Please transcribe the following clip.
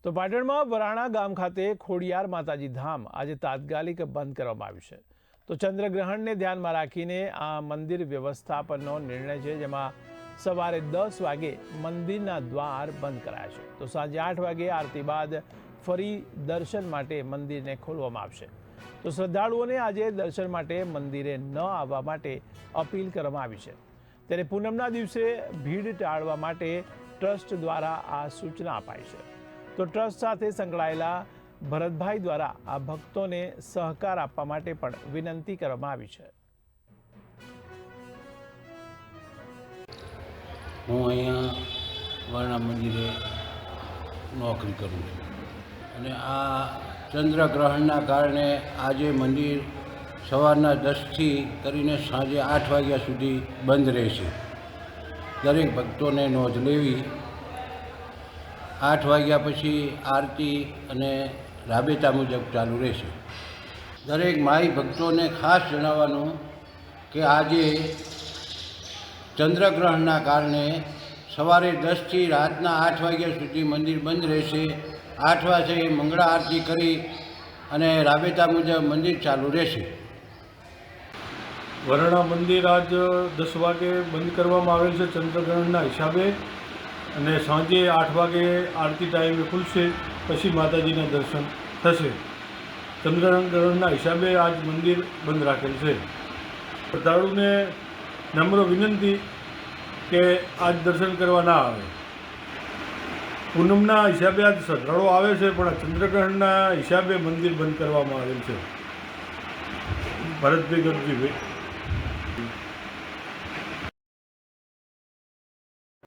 તો પાટણમાં વરાણા ગામ ખાતે ખોડિયાર માતાજી ધામ આજે તાત્કાલિક બંધ કરવામાં આવ્યું છે। તો ચંદ્રગ્રહણને ધ્યાનમાં રાખીને આ મંદિર વ્યવસ્થાપનનો નિર્ણય છે, જેમાં સવારે 10 વાગે મંદિરના દ્વાર બંધ કરાયા છે। તો સાંજે 8 વાગે આરતી બાદ ફરી દર્શન માટે મંદિરને ખોલવામાં આવશે। તો શ્રદ્ધાળુઓને આજે દર્શન માટે મંદિરે ન આવવા માટે અપીલ કરવામાં આવી છે। ત્યારે પૂનમના દિવસે ભીડ ટાળવા માટે ટ્રસ્ટ દ્વારા આ સૂચના અપાઈ છે। તો ટ્રસ્ટ સાથે સંકળાયેલા ભરતભાઈ દ્વારા આ ભક્તોને સહકાર આપવા માટે પણ વિનંતી કરવામાં આવી છે। હું અહીંયા વર્ણા મંદિરે નોકરી કરું છું અને આ ચંદ્રગ્રહણના કારણે આજે મંદિર સવારના 10થી કરીને સાંજે 8 વાગ્યા સુધી બંધ રહેશે। દરેક ભક્તોને નોંધ લેવી। 8 વાગ્યા પછી આરતી અને રાબેતા મુજબ ચાલુ રહેશે। દરેક માઈ ભક્તોને ખાસ જણાવવાનું કે આજે ચંદ્રગ્રહણના કારણે સવારે 10થી રાતના 8 વાગ્યા સુધી મંદિર બંધ રહેશે। 8 વાગે મંગળા આરતી કરી અને રાબેતા મુજબ મંદિર ચાલુ રહેશે। વરણા મંદિર આજ 10 વાગે બંધ કરવામાં આવેલ છે ચંદ્રગ્રહણના હિસાબે, અને સાંજે 8 વાગે આરતી ટાઈમે ખુલશે, પછી માતાજીના દર્શન થશે। ચંદ્રગ્રહણના હિસાબે આજ મંદિર બંધ રાખેલ છે। શ્રદ્ધાળુને નમ્ર વિનંતી કે આજ દર્શન કરવા ના આવે। પૂનમના હિસાબે આજ શ્રદ્ધાળુઓ આવે છે, પણ આ ચંદ્રગ્રહણના હિસાબે મંદિર બંધ કરવામાં આવેલ છે। ભરતભાઈ ગઢજી।